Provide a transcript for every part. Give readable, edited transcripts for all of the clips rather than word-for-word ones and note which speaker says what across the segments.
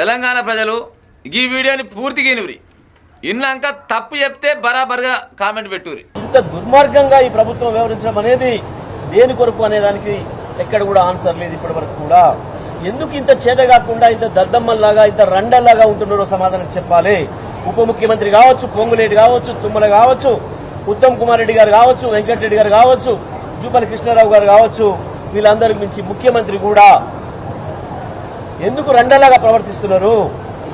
Speaker 1: తెలంగాణ ప్రజలు ఈ వీడియోని పూర్తిగా ఇనురి ఇన్నాక తప్పు చెప్తే బరాబర్గా కామెంట్ పెట్టురి.
Speaker 2: ఇంత దుర్మార్గంగా ఈ ప్రభుత్వం వ్యవహరించడం అనేది దేని కొరకు అనేదానికి ఎక్కడ కూడా ఆన్సర్ లేదు ఇప్పటి వరకు కూడా. ఎందుకు ఇంత చేదగాకుండా ఇంత దద్దమ్మల్లాగా ఇంత రండల్లాగా ఉంటున్నారో సమాధానం చెప్పాలి. ఉప ముఖ్యమంత్రి కావచ్చు, పొంగులేటి కావచ్చు, తుమ్మల కావచ్చు, ఉత్తమ్ కుమార్ రెడ్డి గారు కావచ్చు, వెంకటరెడ్డి గారు కావచ్చు, జూపల్లి కృష్ణారావు గారు కావచ్చు, వీళ్ళందరికి మించి ముఖ్యమంత్రి కూడా ఎందుకు రండలాగా ప్రవర్తిస్తున్నారు,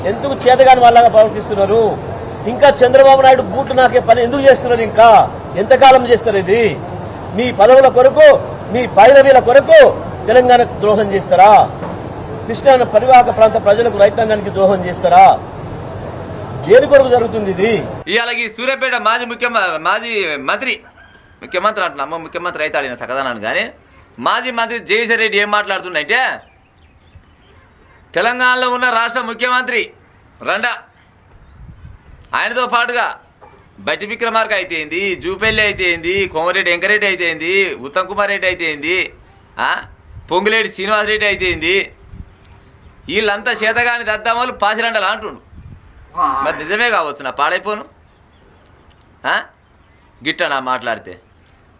Speaker 2: ఎందుకు చేతగాని వాళ్ళగా ప్రవర్తిస్తున్నారు? ఇంకా చంద్రబాబు నాయుడు బూట్లు నాకే పని ఎందుకు చేస్తున్నారు? ఇంకా ఎంతకాలం చేస్తారు? ఇది మీ పదవుల కొరకు, మీ పైరవీల కొరకు తెలంగాణకు ద్రోహం చేస్తారా? కృష్ణా పరివాహక ప్రాంత ప్రజలకు, రైతాంగానికి ద్రోహం చేస్తారా? దేని కొరకు జరుగుతుంది ఇది?
Speaker 1: ఇవాళ ఈ సూర్యాపేట మాజీ ముఖ్యమంత్రి అంటున్నా, ముఖ్యమంత్రి అయితే అడిగిన సకదానాన్ని కానీ మాజీ మంత్రి జగదీశ్వర్ రెడ్డి ఏం మాట్లాడుతుందంటే, తెలంగాణలో ఉన్న రాష్ట్ర ముఖ్యమంత్రి రండా ఆయనతో పాటుగా బట్టి విక్రమార్క అయితేంది, జూపల్లి అయితేంది, కోమరెడ్డి వెంకరెడ్డి అయితేంది, ఉత్తమ్ కుమార్ రెడ్డి అయితేంది, పొంగులేటి శ్రీనివాసరెడ్డి అయితేంది, వీళ్ళంతా చేతగాని దద్దామలు పాసిరండలు అంటుండు. మరి నిజమే కావచ్చు, నా పాడైపోను గిట్టనా మాట్లాడితే.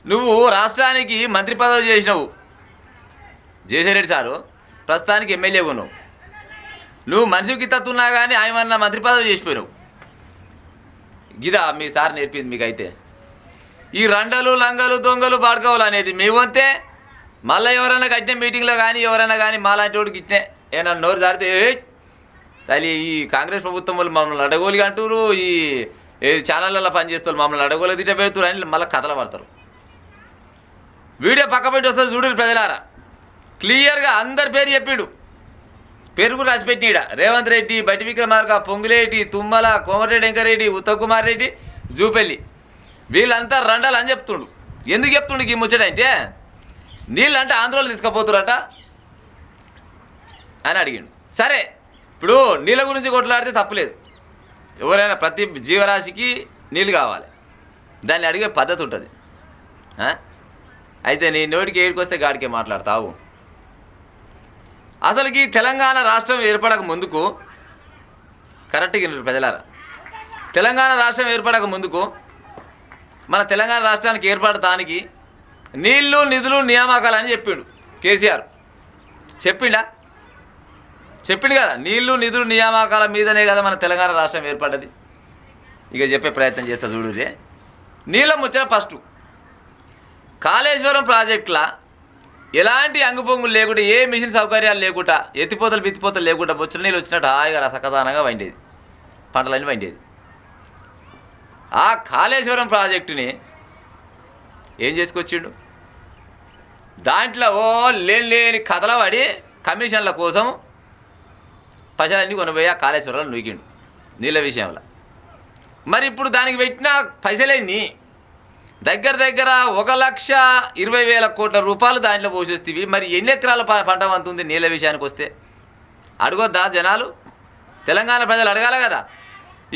Speaker 1: నువ్వు రాష్ట్రానికి మంత్రి పదవి చేసినావు జయశరెడ్డి సారు, ప్రస్తుతానికి ఎమ్మెల్యే ఉన్నావు. నువ్వు మనిషికి తత్తున్నా కానీ ఆయన మంత్రి పదవి చేసిపోయినావు. గిదా మీ సార్ నేర్పింది మీకైతే. ఈ రండలు, లంగలు, దొంగలు బాడుకోవాలి అనేది మీ వంతే. మళ్ళీ ఎవరైనా కట్టిన మీటింగ్లో కానీ ఎవరైనా కానీ మాలాంటి వాడికి ఇట్నే ఏమన్నా నోరు జారితే తల్లి ఈ కాంగ్రెస్ ప్రభుత్వం వాళ్ళు మమ్మల్ని అడగోలిగా అంటారు, ఈ ఛానళ్ళల్లో పనిచేస్తారు మమ్మల్ని అడగోలు తిట్ట పెడుతురు అని మళ్ళీ కథలు పడతారు. వీడియో పక్క పెట్టి వస్తుంది చూడు ప్రజలారా, క్లియర్గా అందరి పేరు చెప్పిండు, పేరు కూడా రాసిపెట్టినాడ. రేవంత్ రెడ్డి, బట్టి విక్రమార్క, పొంగులేటి, తుమ్మల, కోమరెడ్డి వెంకరెడ్డి, ఉత్తమ్ కుమార్ రెడ్డి, జూపల్లి, వీళ్ళంతా రండాలు అని చెప్తుండు. ఎందుకు చెప్తుండు ఈ ముచ్చటంటే, నీళ్ళంటే ఆంధ్రలో తీసుకుపోతురట అని అడిగిండు. సరే, ఇప్పుడు నీళ్ళ గురించి కొట్లాడితే తప్పులేదు, ఎవరైనా ప్రతి జీవరాశికి నీళ్ళు కావాలి, దాన్ని అడిగే పద్ధతి ఉంటుంది. అయితే నీ నోటికి ఏడికొస్తే గాడికే మాట్లాడతావు. అసలుకి తెలంగాణ రాష్ట్రం ఏర్పడక ముందుకు, కరెక్ట్గా ప్రజలారా, తెలంగాణ రాష్ట్రం ఏర్పడక ముందుకు మన తెలంగాణ రాష్ట్రానికి ఏర్పడటానికి నీళ్లు, నిధులు, నియామకాలని చెప్పిండు కేసీఆర్. చెప్పిండు కదా, నీళ్లు, నిధులు, నియామకాల మీదనే కదా మన తెలంగాణ రాష్ట్రం ఏర్పడ్డది. ఇక చెప్పే ప్రయత్నం చేస్తా చూడురే. నీళ్ళ ముచ్చట ఫస్ట్, కాళేశ్వరం ప్రాజెక్టులా ఎలాంటి అంగుపొంగులు లేకుండా, ఏ మిషన్ సౌకర్యాలు లేకుండా, ఎత్తిపోతలు బిత్తిపోతలు లేకుండా బొచ్చుల నీళ్ళు వచ్చినట్టు హాయిగా రసకదానంగా వండేది, పంటలన్నీ వండేది. ఆ కాళేశ్వరం ప్రాజెక్టుని ఏం చేసుకొచ్చిండు? దాంట్లో లేని కథల పడి కమిషన్ల కోసం పైసలన్నీ కొనిపోయి ఆ కాళేశ్వరంలో నూకిండు నీళ్ళ విషయంలో. మరి ఇప్పుడు దానికి పెట్టిన పైసలన్నీ దగ్గర 1,20,000 కోట్ల రూపాయలు దాంట్లో పోసేస్తేవి. మరి ఎన్ని ఎకరాల పంట వంతుంది నీళ్ళ విషయానికి వస్తే? అడగొద్దా జనాలు? తెలంగాణ ప్రజలు అడగాల కదా.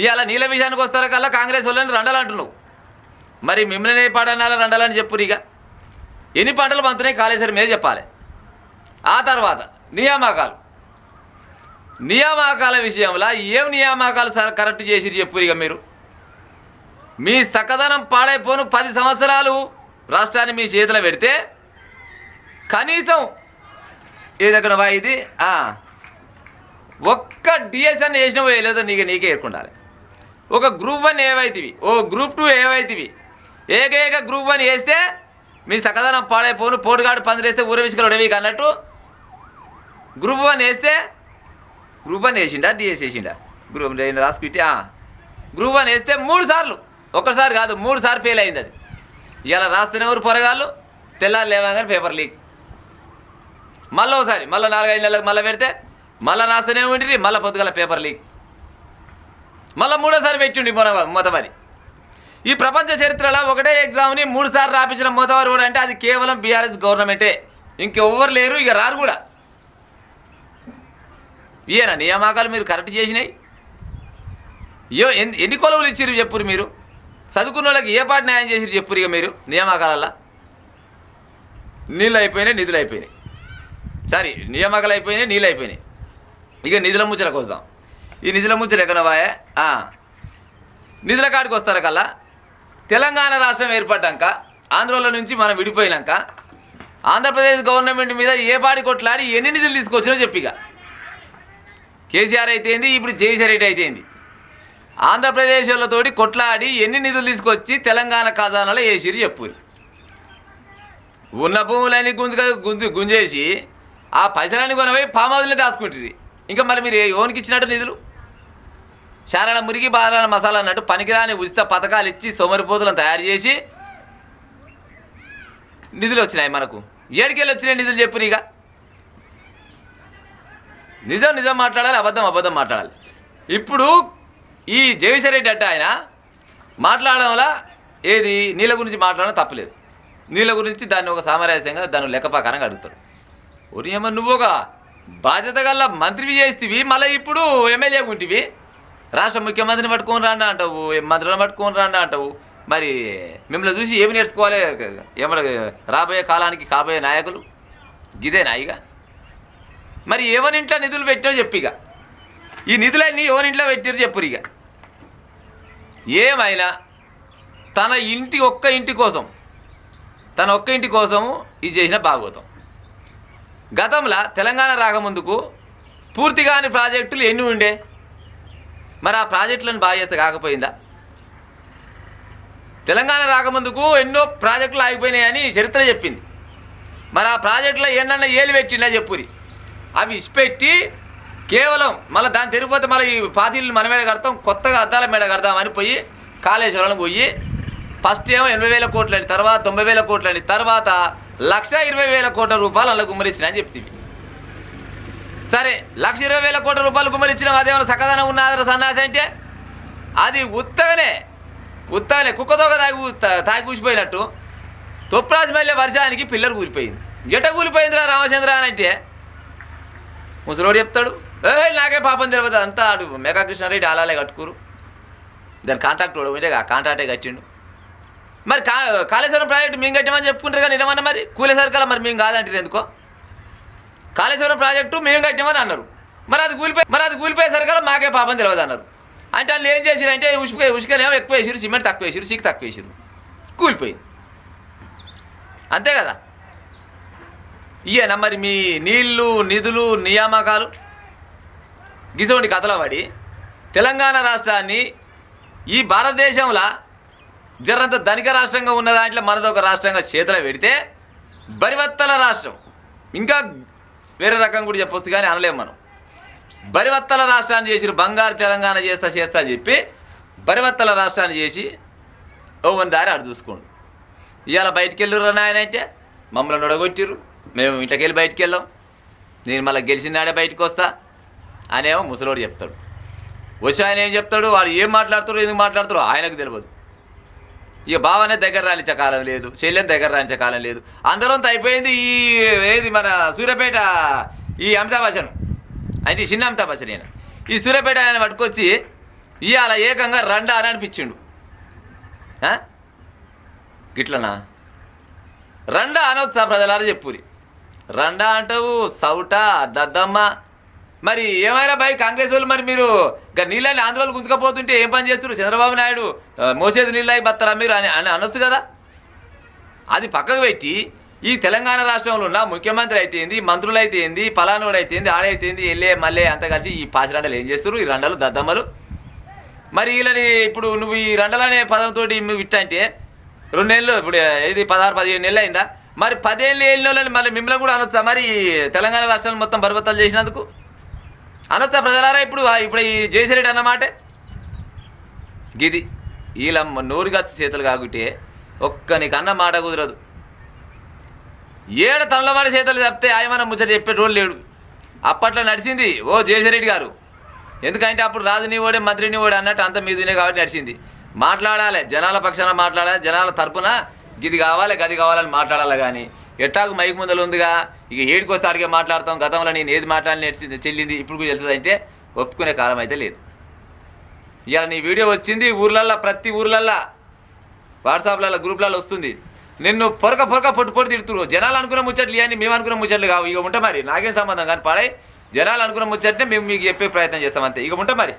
Speaker 1: ఇవాళ నీళ్ళ విషయానికి వస్తారు కల్లా కాంగ్రెస్ వాళ్ళని రండాలంటున్నావు. మరి మిమ్మల్ని పాడనాల రండాలని చెప్పురు. ఇక ఎన్ని పంటలు పంతున్నాయి కాళేశ్వరం మీద చెప్పాలి. ఆ తర్వాత నియామకాల విషయంలో ఏం నియామకాలు కరెక్ట్ చేసిరు చెప్పురు. ఇక మీరు మీ సకదనం పాడైపోను 10 సంవత్సరాలు రాష్ట్రాన్ని మీ చేతిలో పెడితే కనీసం ఏదక్కడ ఇది ఒక్క డిఎస్ఎన్ వేసినా వేయలేదో నీకే ఏర్కొండాలి. ఒక గ్రూప్ 1 ఏవైతివి, ఓ గ్రూప్ 2 ఏవైతివి, ఏకైక గ్రూప్ 1 వేస్తే మీ సకదనం పాడైపోను. పోటుగాడు పందిరేస్తే ఊరవిసుకలు ఉడవికి అన్నట్టు గ్రూప్ 1 వేస్తే, గ్రూప్ 1 వేసిండా డిఎస్ వేసిండా గ్రూప్ రాసుకుంటే గ్రూప్ 1 వేస్తే 3 సార్లు, ఒక్కసారి కాదు 3 సార్లు ఫెయిల్ అయింది. అది ఇలా రాస్తేనే ఎవరు పొరగాళ్ళు, తెల్లారు లేవగానే పేపర్ లీక్. మళ్ళీ ఒకసారి మళ్ళీ 4-5 నెలలకు మళ్ళీ పెడితే మళ్ళీ రాస్తేనే ఉండి మళ్ళీ పొద్దుగల పేపర్ లీక్. మళ్ళీ 3వ సారి పెట్టిండి మొదమరి. ఈ ప్రపంచ చరిత్రలో ఒకటే ఎగ్జామ్ని 3 సార్లు రాపించిన మొదవారు కూడా అంటే అది కేవలం బీఆర్ఎస్ గవర్నమెంటే, ఇంకెవ్వరు లేరు, ఇక రారు కూడా. ఈయన నియామకాలు మీరు కరెక్ట్ చేసినాయి. ఎన్ని కొలువులు ఇచ్చిరు చెప్పురు మీరు? చదువుకున్న వాళ్ళకి ఏ పాటి న్యాయం చేసిరు చెప్పురు? ఇక మీరు నియామకాలల్లో నీళ్ళు అయిపోయినాయి, నిధులు అయిపోయినాయి, సారీ నియామకాలు అయిపోయినాయి, నీళ్ళు అయిపోయినాయి. ఇక నిధుల ముచ్చలకు వద్దాం. ఈ నిధుల ముచ్చట ఎక్కడవాయే నిధుల కాడికి వస్తారు కల్లా తెలంగాణ రాష్ట్రం ఏర్పడ్డాక ఆంధ్రలో నుంచి మనం విడిపోయినాక ఆంధ్రప్రదేశ్ గవర్నమెంట్ మీద ఏ పాడి కొట్లాడి ఎన్ని నిధులు తీసుకొచ్చినా చెప్పిక కేసీఆర్ అయితేంది, ఇప్పుడు జగదీశ్వర్ రెడ్డి అయితేంది, ఆంధ్రప్రదేశ్ వాళ్ళతోటి కొట్లాడి ఎన్ని నిధులు తీసుకొచ్చి తెలంగాణ ఖజానాలో వేసిరు చెప్పురు. ఉన్న భూములన్నీ గుంజేసి ఆ పైసలన్నీ కొనపోయి పామాదులనే దాచుకుంటుంది. ఇంకా మరి మీరు ఓనికి ఇచ్చినట్టు నిధులు చారాల మురిగి బారాల మసాలా అన్నట్టు పనికిరాని ఉచిత పథకాలు ఇచ్చి సోమరిపోతులను తయారు చేసి నిధులు వచ్చినాయి. మనకు ఏడికెళ్ళి వచ్చినాయి నిధులు చెప్పురు. ఇక నిజం మాట్లాడాలి, అబద్ధం మాట్లాడాలి. ఇప్పుడు ఈ జగదీశ్వర్ రెడ్డి అంటే ఆయన మాట్లాడడం వల్ల ఏది నీళ్ళ గురించి మాట్లాడడం తప్పలేదు. నీళ్ళ గురించి దాన్ని ఒక సామరస్యంగా దాన్ని లెక్క ప్రకారంగా అడుగుతారు. ఒరియమ్మ నువ్వు ఒక బాధ్యత గల మంత్రివి చేస్తేవి, మళ్ళీ ఇప్పుడు ఎమ్మెల్యే ఉంటివి, రాష్ట్ర ముఖ్యమంత్రిని పట్టుకొని రాండా అంటావు, మంత్రులను పట్టుకొని రాండా అంటావు. మరి మిమ్మల్ని చూసి ఏమి నేర్చుకోవాలి? ఏమన్నా రాబోయే కాలానికి కాబోయే నాయకులు గిదేనా? ఇక మరి ఎవరింట్లో నిధులు పెట్టావు చెప్పిక, ఈ నిధులన్నీ ఎవరింట్లో పెట్టారు చెప్పురు. ఇక ఏమైనా తన ఒక్క ఇంటి కోసము ఇది చేసిన భాగవతం. గతంలో తెలంగాణ రాకముందుకు పూర్తిగాని ప్రాజెక్టులు ఎన్ని ఉండే, మరి ఆ ప్రాజెక్టులను బాగా చేస్తే కాకపోయిందా? తెలంగాణ రాకముందుకు ఎన్నో ప్రాజెక్టులు ఆగిపోయినాయని చరిత్ర చెప్పింది. మరి ఆ ప్రాజెక్టులో ఏమన్నా ఏలు పెట్టిందా చెప్పురి. అవి ఇసిపెట్టి కేవలం మళ్ళీ దాన్ని తిరిగిపోతే మళ్ళీ ఈ పాతీళ్ళు మన మీద కడతాం, కొత్తగా అద్దాల మీద కడదామని పోయి కాళేశ్వరం పోయి ఫస్ట్ ఏమో 80,000 కోట్లని, తర్వాత 90,000 కోట్లని, తర్వాత 1,20,000 కోట్ల రూపాయలు అలా గుమ్మరించిన అని చెప్తుంది. సరే 1,20,000 కోట్ల రూపాయలు గుమ్మరించిన అదేమన్నా సకదనం ఉన్నదా సన్నాసి అంటే? అది ఉత్తగానే కుక్కతోక తాగి కూసిపోయినట్టు తొప్రాజు మళ్ళీ వర్షానికి పిల్లలు కూలిపోయింది. ఎట కూలిపోయిందిరా రామచంద్ర అని అంటే ముసలోడు చెప్తాడు, నాకే పాపం తెలియదు, అంతా అడు మెగా కృష్ణారెడ్డి అలాలే కట్టుకోరు, దాని కాంట్రాక్ట్ ఉంటే కాంట్రాక్టే కట్టిండు. మరి కాళేశ్వరం ప్రాజెక్టు మేము కట్టామని చెప్పుకుంటారు కానీ నిజమన్నా మరి కూలే సరికల్లా మరి మేము కాదంటారు ఎందుకో? కాళేశ్వరం ప్రాజెక్టు మేము కట్టామని అన్నారు, మరి అది కూలిపోయేసరికల్లా మాకే పాపం తెలియదు అన్నారు. అంటే వాళ్ళు ఏం చేసిరంటే ఉసుకనేమో ఎక్కువ వేసిరు, సిమెంట్ తక్కువ వేసిరు, సీక్ తక్కువ వేసిరు, కూలిపోయింది. అంతే కదా? ఇయేనా మరి మీ నీళ్లు నిధులు నియామకాలు? గిసోండి కథలో పడి తెలంగాణ రాష్ట్రాన్ని ఈ భారతదేశంలో జరంత ధనిక రాష్ట్రంగా ఉన్న దాంట్లో మనదొక రాష్ట్రంగా చేతిలో పెడితే బరివత్తల రాష్ట్రం, ఇంకా వేరే రకం కూడా చెప్పొచ్చు కానీ అనలేము మనం. బరివత్తల రాష్ట్రాన్ని చేసిరు, బంగారు తెలంగాణ చేస్తా అని చెప్పి బరివత్తల రాష్ట్రాన్ని చేసి ఓవన్ దారి ఆడు చూసుకోండి. ఇవాళ బయటికి వెళ్ళురు నాయన అంటే మమ్మల్ని నొడగొట్టిర్రు, మేము ఇంట్లోకి వెళ్ళి బయటికి వెళ్ళాం, నేను మళ్ళీ గెలిచిన నాడే బయటకు వస్తా అనేమో ముసలోడు చెప్తాడు. వచ్చి ఆయన ఏం చెప్తాడు, వాడు ఏం మాట్లాడుతారో ఎందుకు మాట్లాడుతారో ఆయనకు తెలియదు. ఇక బావనే దగ్గర రానిచ్చే కాలం లేదు, శల్యం దగ్గర రానిచ్చే కాలం లేదు, అందరంతా అయిపోయింది. ఈ ఏది మన సూర్యాపేట ఈ అమితాబ్ బచ్చన్ అంటే చిన్న అమితాబ్ బచ్చన్ ఆయన ఈ సూర్యాపేట ఆయన పట్టుకొచ్చి ఇవాళ ఏకంగా రండా అని అనిపించిండు. గిట్లనా రండా అనొచ్చా ప్రజలారా చెప్పురి? రండా అంటావు, సౌట, దద్దమ్మ. మరి ఏమైనా భయ్ కాంగ్రెస్ వాళ్ళు మరి మీరు నీళ్ళని ఆంధ్రాలో గుంజుకపోతుంటే ఏం పని చేస్తారు? చంద్రబాబు నాయుడు మోసేది నీళ్ళకి బస్తారా మీరు అని అనొచ్చు కదా. అది పక్కకు పెట్టి ఈ తెలంగాణ రాష్ట్రంలో ఉన్న ముఖ్యమంత్రి అయితే ఏంది, మంత్రులు అయితే ఏంది, పలానోడు అయితే ఏంది, ఆడైతే ఏంది, వెళ్ళే మళ్ళీ అంతా కలిసి ఈ పాసిరండలు ఏం చేస్తారు? ఈ రండలు దద్దమ్మలు. మరి వీళ్ళని ఇప్పుడు నువ్వు ఈ రండలనే పదంతో ఇట్ట అంటే 2 నెలలు ఇప్పుడు ఇది 16-17 నెలలు అయిందా? మరి 10 ఏళ్ళు వెళ్ళిన వాళ్ళని మళ్ళీ మిమ్మల్ని కూడా అనొచ్చా? మరి తెలంగాణ రాష్ట్రాన్ని మొత్తం బరుబత్తాలు చేసినందుకు అనొచ్చా ప్రజలారా? ఇప్పుడు ఈ జయశ్రెడ్డి అన్నమాట గిది వీళ్ళ నోరుగా చేతులు కాకుంటే ఒక్కనికన్న మాట కుదరదు. ఏడు తనలవాడి చేతులు చెప్తే ఆయమన ముచ్చట చెప్పేటోళ్ళు లేడు. అప్పట్లో నడిచింది ఓ జయశ్రెడ్డి గారు. ఎందుకంటే అప్పుడు రాజుని ఓడే మంత్రిని ఓడే అన్నట్టు అంత మీదునే కాబట్టి నడిచింది. మాట్లాడాలి, జనాల పక్షాన మాట్లాడాలి, జనాల తరపున గిది కావాలి గది కావాలని మాట్లాడాలి. కానీ ఎట్టాకు మైకు ముందలు ఉందిగా, ఇక ఏడికి వస్తే అడిగే మాట్లాడతాం. గతంలో నేను ఏది మాట్లాడి చెల్లింది ఇప్పుడు కూడా వెళ్తుంది అంటే ఒప్పుకునే కాలం అయితే లేదు. ఇవాళ నీ వీడియో వచ్చింది ఊర్లల్లో, ప్రతి ఊర్లల్లో వాట్సాప్లలో గ్రూప్లలో వస్తుంది. నిన్ను పొట్టు తిడుతురు. జనాలు అనుకున్న ముచ్చట్లు ఇవన్నీ మేము అనుకున్న ముచ్చట్లు కావు. ఇక ఉంటే మరి నాకేం సంబంధం కానీ పడాయి. జనాలు అనుకున్న ముచ్చటనే మేము మీకు చెప్పే ప్రయత్నం చేస్తాం అంతే. ఇక ఉంటాం మరి.